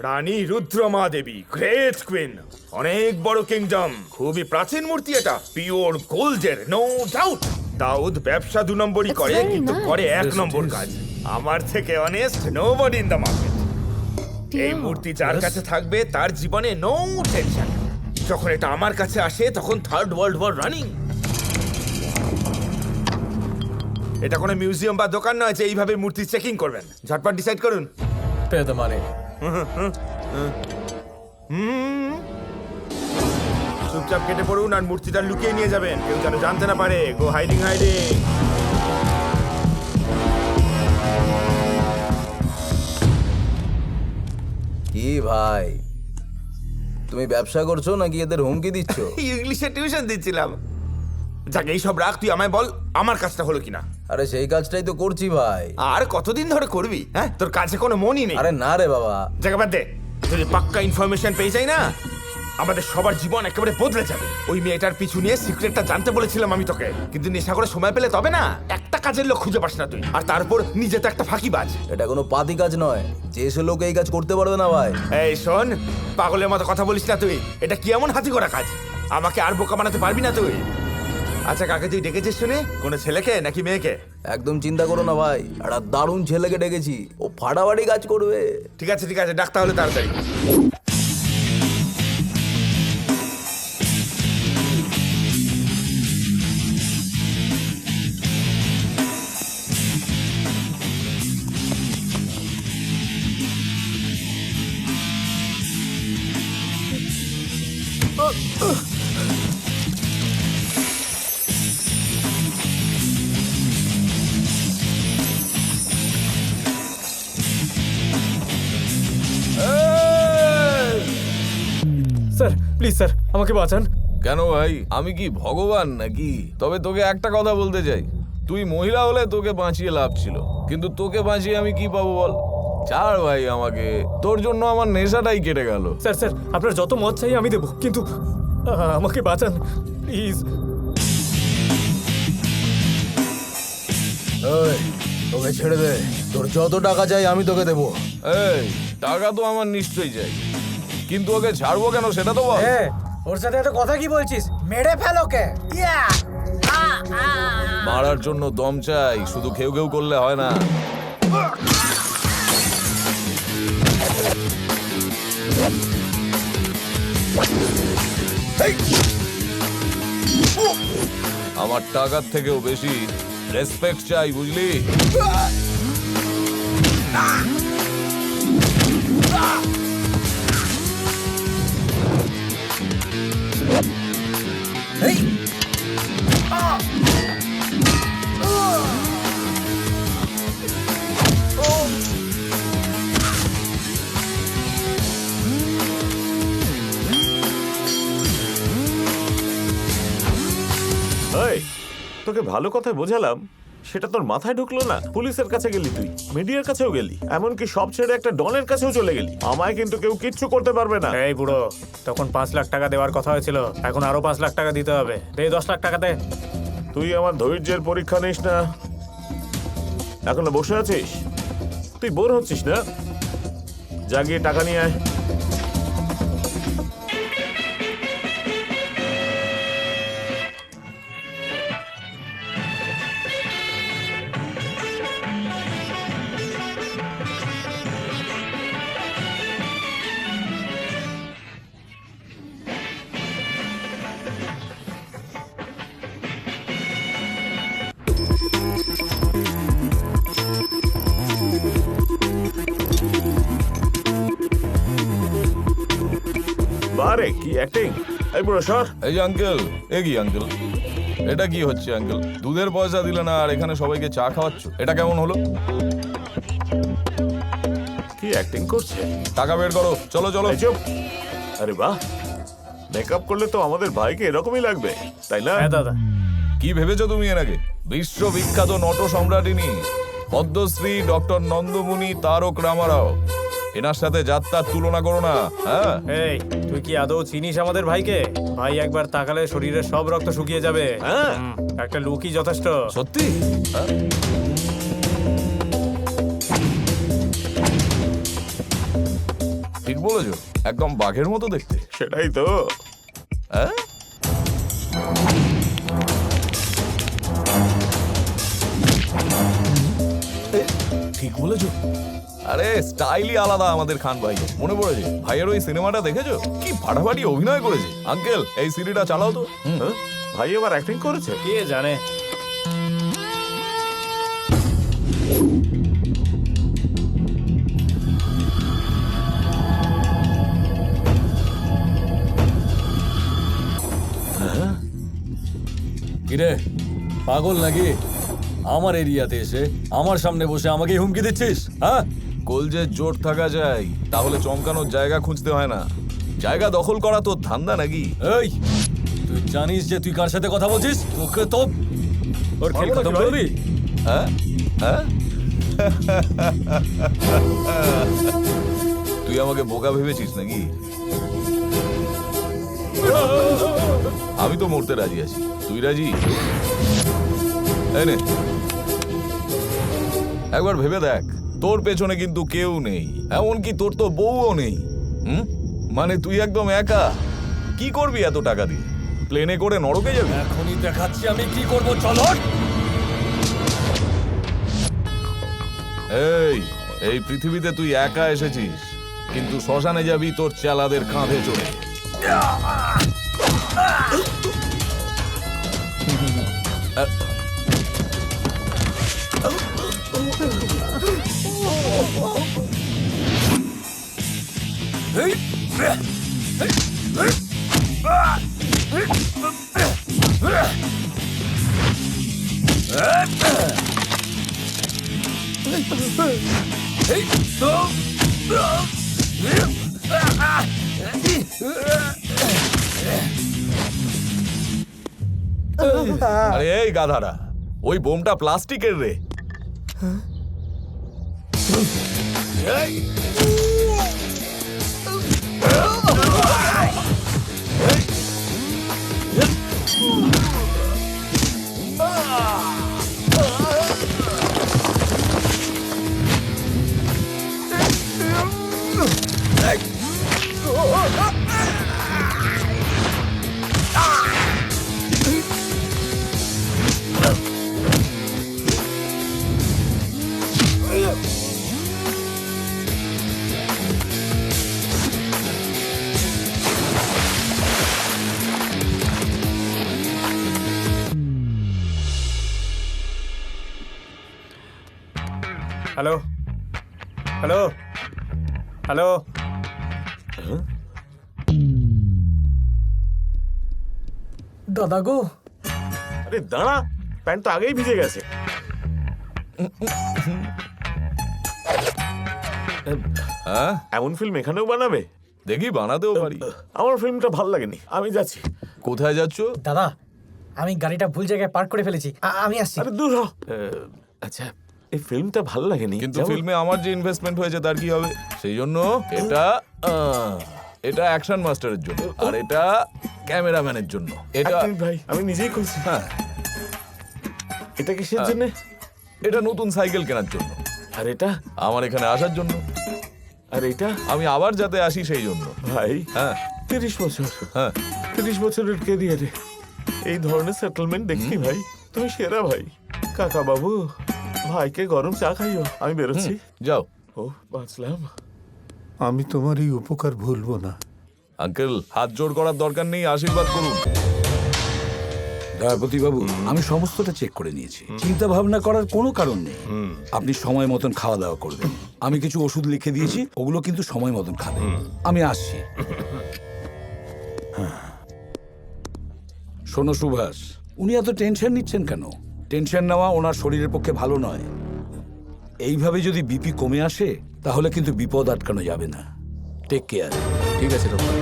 রানী রুদ্রমা দেবী, great queen, অনেক বড় kingdom, খুবই প্রাচীন মূর্তি, এটা পিওর গোল্ডের, নো ডাউট। দাউদ ব্যবসা 2 নম্বরই It's করে, very কিন্তু করে nice. 1 নম্বর কাজ। আমার থেকে honest nobody in the market. এই Dear. মূর্তি যার কাছে থাকবে তার জীবনে নো টেনশন। যখন এটা আমার কাছে আসে তখন 3rd ওয়ার্ল্ড ওয়ার রানিং। এটা কোনো মিউজিয়াম বা দোকান নয় যে এইভাবে মূর্তি চেকিং করবেন। ঝটপট ডিসাইড করুন। Pay the money. চুপচাপ কেটে পড়ুন আর মূর্তিটা লুকিয়ে নিয়ে যাবেন, কেউ যেন জানতে না পারে। গো হাইডিং হাইডিং। কি ভাই, তুমি ব্যবসা করছো নাকি এদের হুমকি দিচ্ছ? ইংলিশে টিউশন দিচ্ছিলাম। যাক এইসব রাখ, তুই আমায় বল আমার কাজটা হলো কিনা। আরে সেই কাজটাই তো করছি ভাই। আর কতদিন ধরে করবি? হ্যাঁ, তোর কাছে কোনো মনই নেই। আরে না রে বাবা, জায়গা বাদ দে। যদি পাক্কা ইনফরমেশন পেয়ে যাই না, আমাদের সবার জীবন একেবারে বদলে যাবে। ওই মেয়েটার পিছু নিয়ে সিক্রেটটা জানতে বলেছিলাম আমি তোকে, কিন্তু নেশা করে সময় পেলে তবে না, একটা কাজের লোক খুঁজে পাস না তুই, আর তারপর নিজে তো একটা ফাঁকিবাজ। এটা কোনো পাতি কাজ নয় যে সে লোক এই কাজ করতে পারবে না ভাই। এই শোন, পাগলের মতো কথা বলিস না তুই। এটা কি এমন হাতি করা কাজ? আমাকে আর বোকা বানাতে পারবি না তুই। আচ্ছা, কাকে তুই ডেকেছিস শুনে? কোনো ছেলেকে নাকি মেয়েকে? একদম চিন্তা করো না ভাই, একটা দারুণ ছেলেকে ডেকেছি, ও ফাটাফাটি কাজ করবে। ঠিক আছে ঠিক আছে, ডাক তাহলে তাড়াতাড়ি। স্যার প্লিজ স্যার, আমাকে বাঁচান। কেন ভাই, আমি কি ভগবান নাকি? তবে তোকে একটা কথা বলতে চাই, তুই মহিলা হলে তোকে বাঁচিয়ে লাভ ছিল, কিন্তু তোকে বাঁচিয়ে আমি কি পাবো বল? ছাড় ভাই আমাকে, তোর জন্য আমার নেশাটাই কেটে গেল। স্যার স্যার, আপনার যত মত চাই আমি দেবো, কিন্তু আমাকে বাঁচান প্লিজ। এই, তোকে ছেড়ে দে, তোর যত টাকা চাই আমি তোকে দেবো। এই টাকা তো আমার নিশ্চয়ই চাই, কিন্তু ওকে ছাড়বো কেন সেটা তো বল। ওর সাথে এত কথা কি বলছিস? মেরে ফেল ওকে। মারার জন্য দম চাই, শুধু ঘেউ ঘেউ করলে হয় না। আমার টাকার থেকেও বেশি রেসপেক্ট চাই, বুঝলি? এই, তোকে ভালো কথায় বোঝালাম, সেটা তোর মাথায় ঢুকলো না। পুলিশের কাছে গেলি, তুই মিডিয়ার কাছেও গেলি, এমনকি সব ছেড়ে একটা ডনের কাছেও চলে গেলি। আমায় কিন্তু কেউ কিচ্ছু করতে পারবে না। এই বুড়ো, তখন 5 লাখ টাকা দেওয়ার কথা হয়েছিল, এখন আরো 5 লাখ টাকা দিতে হবে। দে 10 লাখ টাকা দে। তুই আমার ধৈর্যের পরীক্ষা নিস না। এখনো বসে আছিস? তুই বোর হচ্ছিস না? যা গিয়ে টাকা নিয়ে আয়। বারে কি অ্যাক্টিং! এই বুড়ো সর। এই যে আঙ্কেল, এ কি আঙ্কেল, এটা কি হচ্ছে আঙ্কেল? দুধের পয়সা দিলে না আর এখানে সবাইকে চা খাওয়াচ্ছ, এটা কেমন হলো? কি অ্যাক্টিং করছে? টাকা বের করো, চলো চলো। এই চুপ। আরে বাহ, মেকআপ করলে তো আমাদের ভাইকে এরকমই লাগবে, তাই না? হ্যাঁ দাদা। কি ভেবেছো তুমি এর আগে? বিশ্ববিখ্যাত নট সম্রাটিনী পদ্মশ্রী ডক্টর নন্দমুনি তারক রামারাও, এনার সাথে যাত্রার তুলনা করো না। হ্যাঁ, এই তুই কি আদৌ চিনিস আমাদের ভাইকে? ভাই একবার তাকালে শরীরের সব রক্ত শুকিয়ে যাবে। হ্যাঁ। একটা লুকই যথেষ্ট। সত্যি? হ্যাঁ? ঠিক বলেছো, একদম বাঘের মতো দেখতে। সেটাই তো। হ্যাঁ, ঠিক বলেছো। আরে স্টাইলই আলাদা আমাদের খান ভাই। মনে পড়েছে ভাইয়ের ওই সিনেমাটা দেখেছো? কি ফাটাফাটি অভিনয় করেছে। আঙ্কেল এই সিডিটা চালাও তো। হ্যাঁ? ভাই এবার অ্যাক্টিং করেছে? কে জানে। কিরে পাগল নাকি? আমার এরিয়াতে এসে আমার সামনে বসে আমাকে হুমকি দিচ্ছিস? হ্যাঁ, কলজের জোর থাকা যায়, তাহলে চমকানোর জায়গা খুঁজতে হয় না। জায়গা দখল করা তোর ধান্দা নাকি? এই তুই জানিস যে তুই কার সাথে কথা বলছিস? তোকে তো ওর খেল পারবো না খতম কি ভাই? করবি? হ্যাঁ হ্যাঁ তুই আমাকে বোকা ভেবেছিস নাকি? আমি তো মরতে রাজি আছি, তুই রাজি? এই নে, একবার ভেবে দেখ, তোর পেছনে কিন্তু কেউ নেই, এমনকি তোর তো বউও নেই। মানে তুই একদম একা। কি করবি এত টাকা দিয়ে? প্লেনে করে নরকে যাবি? এখনই দেখাচ্ছি আমি কি করবো, চলো। এই পৃথিবীতে তুই একা এসেছিস, কিন্তু শ্মশানে যাবি তোর চেলাদের কাঁধে চড়ে। আরে এই গাধারা, ওই বোমটা প্লাস্টিকের রে। Hello hello hello. দাদা গো, আরে দাঁড়া, প্যান্ট তো আগেই ভিজে গেছে। হ্যাঁ, এমন ফিল্ম এখানেও বানাবে? দেখি বানাতেও পারি। আমার ফিল্মটা ভাল লাগেনি, আমি যাচ্ছি। কোথায় যাচ্ছ? দাদা আমি গাড়িটা ভুল জায়গায় পার্ক করে ফেলেছি, আমি আসছি। আরে দূর হ। আচ্ছা, এই ফিল্মটা ভাল লাগেনি, কিন্তু যেমন- ফিল্মে আমার যে ইনভেস্টমেন্ট হয়েছে তার কি হবে? সেই জন্য এটা অ্যাকশন মাস্টারের জন্য, আর এটা ক্যামেরাম্যানের জন্য। এক এটা মিনিট ভাই, আমি নিজেই খুঁজছি। হ্যাঁ, এটা কিসের জন্য? এটা নতুন সাইকেল কেনার জন্য। আর এটা? আমার এখানে আসার জন্য। আর এটা? আমি আবার যাতে আসি সেই জন্য। ভাই হ্যাঁ 30 বছর, হ্যাঁ 30 বছরের কেরিয়ারে এই ধরনের সেটেলমেন্ট দেখি ভাই, তুমি সেরা ভাই। কাকা বাবু, ভাইকে গরম চা খাইও, আমি বেরোচ্ছি। যাও। ও বাঁচলাম। আমি তোমার এই উপকার ভুলবো না। আঙ্কেল, হাত জোড় করার দরকার নেই, আশীর্বাদ করুন। দয়াপতি বাবু, আমি সমস্তটা চেক করে নিয়েছি, চিন্তা ভাবনা করার কোনো কারণ নেই। আপনি সময় মতন খাওয়া দাওয়া করবেন। আমি কিছু ওষুধ লিখে দিয়েছি, ওগুলো কিন্তু সময় মতন খাবেন। আমি আসছি। হ্যাঁ। শোনো সুভাষ, উনি এত টেনশন নিচ্ছেন কেন? টেনশন নেওয়া ওনার শরীরের পক্ষে ভালো নয়। এইভাবে যদি বিপি কমে আসে তাহলে কিন্তু বিপদ আটকানো যাবে না। Take care. ঠিক আছে ডক্টর।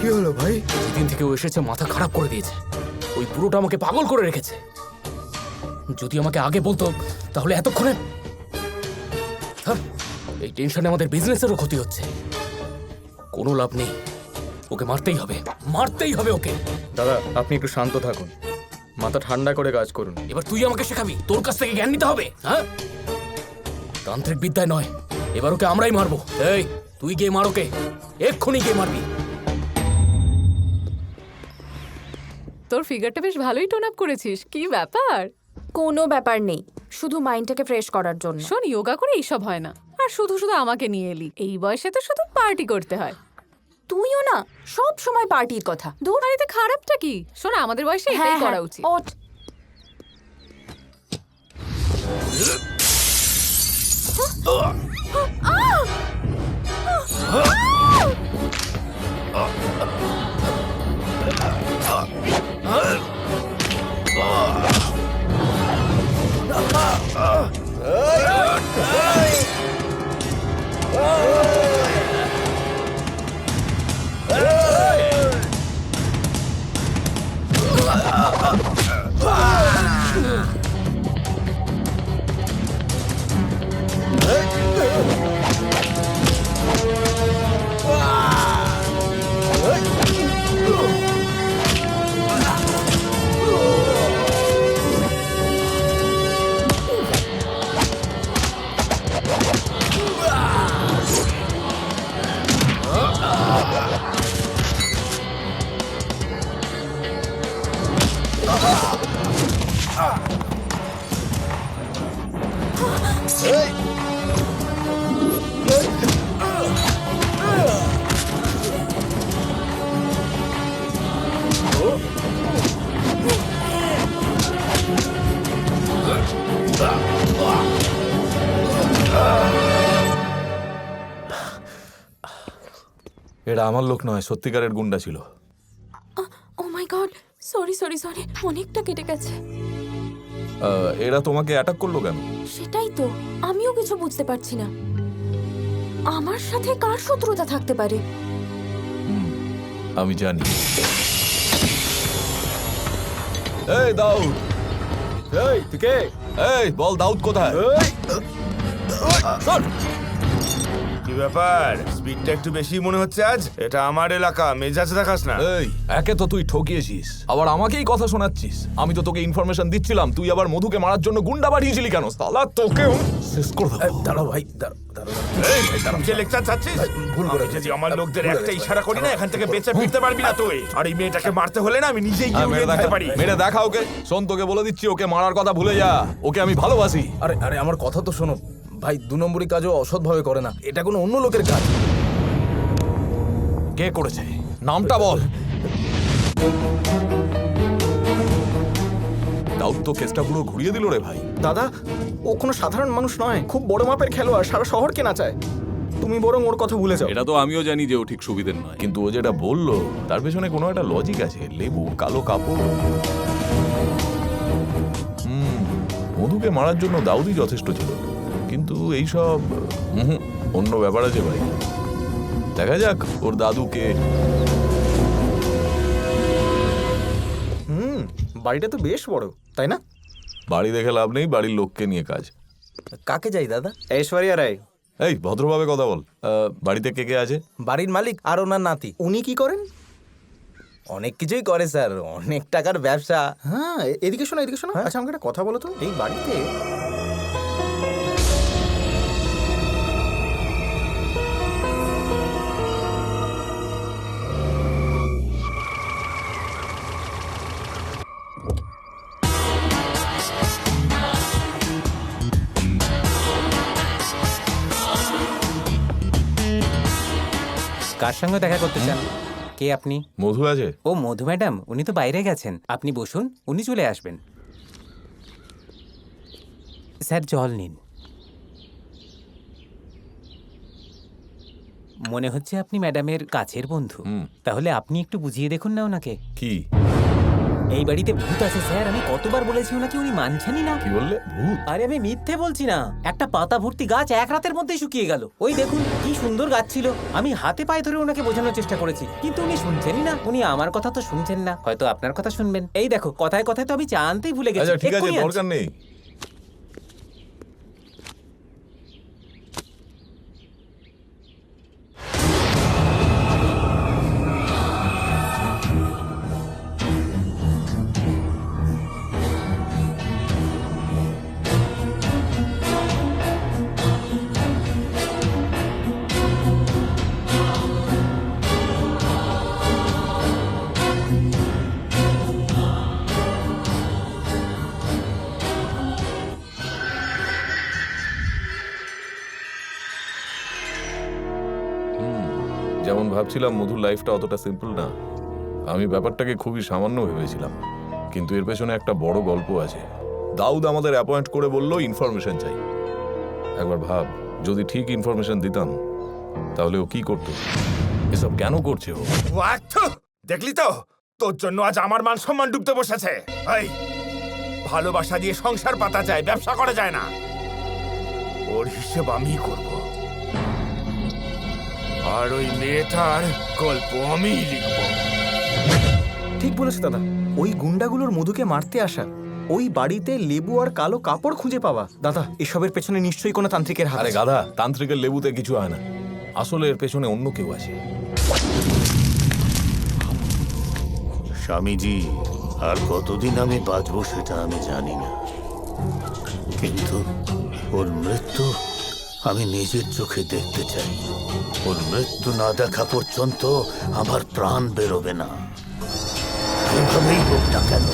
কি হলো ভাই? যেদিন থেকে ও এসেছে মাথা খারাপ করে দিয়েছে। ওই পুরোটা আমাকে পাগল করে রেখেছে। যদি আমাকে আগে বলতো তাহলে এতক্ষণে। এই টেনশনে আমাদের বিজনেসেরও ক্ষতি হচ্ছে। কোনো লাভ নেই, ওকে মারতেই হবে, মারতেই হবে ওকে। দাদা আপনি একটু শান্ত থাকুন, মাথা ঠান্ডা করে কাজ করুন। এবার তুই আমাকে শেখাবি, তোর কাছ থেকে জ্ঞান নিতে হবে। হ্যাঁ, তান্ত্রিক বিদ্যায় নয়, এবার ওকে আমরাই মারবো। এই তুই গিয়ে মার ওকে, এক্ষুনি গিয়ে মারবি। তোর ফিগারটা বেশ ভালোই টোন আপ করেছিস, কি ব্যাপার? কোনো ব্যাপার নেই, শুধু মাইন্ডটাকে ফ্রেশ করার জন্য। শোন, যোগা করে এইসব হয় না। আর শুধু শুধু আমাকে নিয়ে এলি, এই বয়সে তো শুধু পার্টি করতে হয়। তুইও না সব সময় পার্টির কথা। দূর, আর এতে খারাপটা কি? শোন, আমাদের বয়সে এটাই করা উচিত। ওঠ। এটা আমার লোক নয়, সত্যিকারের গুন্ডা ছিল। ও মাই গড, সরি সরি সরি, অনেকটা কেটে গেছে। এরা তোমাকে অ্যাটাক করলো কেন? সেটাই তো আমিও কিছু বুঝতে পারছি না। আমার সাথে কার শত্রুতা থাকতে পারে? আমি জানি। এই দাউদ, এই তুই কে? এই বল দাউদ কোথায়? শোন, কি ব্যাপার, স্পিডটা একটু বেশি মনে হচ্ছে আজ? এটা আমার এলাকা, মেজাজ দেখাস না। এই একে তো তুই ঠকিয়েছিস, আবার আমাকেই কথা শোনাচ্ছিস। আমি তো তোকে ইনফরমেশন দিচ্ছিলাম, তুই আবার মধুকে মারার জন্য গুন্ডা পাঠিয়েছিলি কেন? সালা তোকে শেষ করে দেবো। দাঁড়াও ভাই, যে লেকচার চাচ্ছিস? আমি যদি আমার লোকদের একটা ইশারা করি না, এখান থেকে বেঁচে ফিরতে পারবি না তুই। আর এই মেয়েটাকে মারতে হলে না, আমি নিজেই গিয়ে উড়িয়ে দিতে পারি। মেরে দেখা ওকে। শোন, তোকে বলে দিচ্ছি, ওকে মারার কথা ভুলে যা। ওকে আমি ভালোবাসি। আরে আরে আমার কথা তো শোনো ভাই, 2 নম্বরই কাজও অসৎভাবে করে না, এটা কোনো অন্য লোকের কাজ। কে করেছে? নামটা বল। দাউদ তো কেসটা পুরো ঘুরিয়ে দিল রে ভাই। দাদা ও কোনো সাধারণ মানুষ নয়, খুব বড় মাপের খেলোয়াড়, সারা শহরকে নাচায়। তুমি বরং ওর কথা ভুলে যাও। এটা তো আমিও জানি যে ও ঠিক সুবিধের নয়, কিন্তু ও যেটা বললো তার পেছনে কোনো একটা লজিক আছে। লেবু, কালো কাপড়। মধুকে মারার জন্য দাউদই যথেষ্ট ছিল, কিন্তু এইসব অন্য ব্যাপার আছে ভাই। দেখা যাক ওর দাদুকে। বাড়িটা তো বেশ বড়, তাই না? বাড়ি দেখে লাভ নেই, বাড়ির লোককে নিয়ে কাজ। কাকে যাই দাদা? ঐশ্বরিয়া রায়। এই ভদ্রভাবে কথা বল। বাড়িতে কে কে আছে? বাড়ির মালিক আর ওনার নাতি। উনি কি করেন? অনেক কিছুই করে স্যার, অনেক টাকার ব্যবসা। হ্যাঁ, এদিকে শোনো, এদিকে শোনো। আচ্ছা আমাকে একটা কথা বলো তো, এই বাড়িতে কার সঙ্গে দেখা করতে চান? কে আপনি? মধু আছে? ও মধু ম্যাডাম, উনি তো বাইরে গেছেন। আপনি বসুন, উনি চলে আসবেন। স্যার জল নিন। মনে হচ্ছে আপনি ম্যাডামের কাছের বন্ধু। তাহলে আপনি একটু বুঝিয়ে দেখুন না ওনাকে। কি? এই বাড়িতে ভূত আছে স্যার, আমি কতবার বলেছি ওনাকে, উনি মানছেনই না। কি বললে? ভূত? আরে আমি মিথ্যে বলছি না, একটা পাতা ভর্তি গাছ 1 রাতের মধ্যেই শুকিয়ে গেল। ওই দেখুন কি সুন্দর গাছ ছিল, আমি হাতে পায়ে ধরে ওনাকে বোঝানোর চেষ্টা করেছি, কিন্তু উনি শুনছেনই না। উনি আমার কথা তো শুনছেন না, হয়তো আপনার কথা শুনবেন। এই দেখো, কথায় কথায় তো আমি চা আনতেই ভুলে গেছি। আচ্ছা ঠিক আছে, এক্ষুনি আনছি। দরকার নেই। ভাবছিলাম মধুর লাইফটা অতটা সিম্পল না। আমি ব্যাপারটাকে খুবই সামান্য ভেবেছিলাম, কিন্তু এর পেছনে একটা বড় গল্প আছে। দাউদ আমাদের অ্যাপয়েন্ট করে বলল ইনফরমেশন চাই। একবার ভাব, যদি ঠিক ইনফরমেশন দিতাম তাহলে ও কি করতো, এসব কেন করছে ও? দেখলি তো, তোর জন্য আজ আমার মান সম্মান ডুবতে বসেছে। এই ভালোবাসা দিয়ে সংসার পাতা যায়, ব্যবসা করা যায় না। ওর হিসেব আমি করব, আর ওই মেয়েটার গল্প আমিই লিখব। ঠিক বলেছে দাদা, ওই গুন্ডাগুলোর মধুকে মারতে আসা, ওই বাড়িতে লেবু আর কালো কাপড় খুঁজে পাওয়া, দাদা এসবের পেছনে নিশ্চয়ই কোনো তান্ত্রিকের হাত আরে আছে। গাধা, তান্ত্রিকের লেবুতে কিছু হয় না, আসলে এর পেছনে অন্য কেউ আছে। স্বামীজি, আর কতদিন আমি বাঁচবো সেটা আমি জানি না, কিন্তু ওর মৃত্যু আমি নিজের চোখে দেখতে চাই। ওর মৃত্যু না দেখা পর্যন্ত আমার প্রাণ বেরোবে না। এভাবেই হোক না কেন,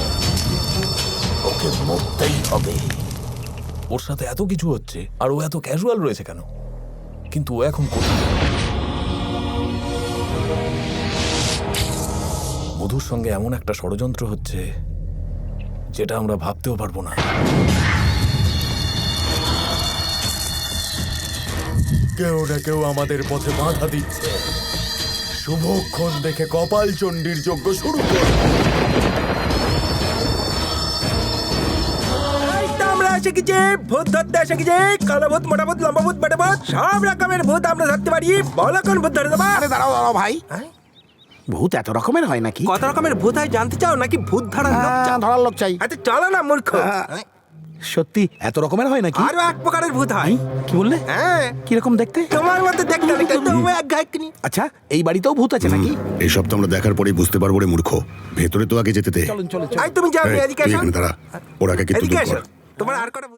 ওকে মরতেই হবে। ওর সাথে এত কিছু হচ্ছে আর ও এত ক্যাজুয়াল রয়েছে কেন? কিন্তু ও এখন কোথায়? মধুর সঙ্গে এমন একটা ষড়যন্ত্র হচ্ছে যেটা আমরা ভাবতেও পারবো না। কেউ না কেউ আমাদের পথে বাধা দিচ্ছে। শুভক্ষণ দেখে কপাল চণ্ডীর যজ্ঞ শুরু করব। আমরা এসে গেছি, ভূত ধরতে এসে গেছি। কালো ভূত, মোটা ভূত, লম্বা ভূত, বেটা ভূত, সব রকমের ভূত আমরা ধরতে পারি। বলো কোন ভূত ধরে দেবা? দাঁড়াও দাঁড়াও ভাই, ভূত এত রকমের হয় নাকি? কত রকমের ভূত হয় জানতে চাও নাকি ভূত ধরার লোক চাও? ধরার লোক চাই। আচ্ছা চলো না মূর্খ। সত্যি এত রকমের হয় নাকি? আরো এক প্রকারের ভূত হয়। কি বললে? হ্যাঁ, কিরকম দেখতে? তোমার মতো দেখতে অনেকটা, তুমি এক গায়কনি। আচ্ছা, এই বাড়িতেও ভূত আছে নাকি? এইসব তো আমরা দেখার পরেই বুঝতে পারবো রে মূর্খ। ভেতরে তো আগে যেতে দে। চলুন চলুন। আই তুমি যাও, এই, এদিকে তুই এসো। এখানে দাঁড়া, ওর আগে কিন্তু এদিকে দূর এসো, কর। তোমার আর কটা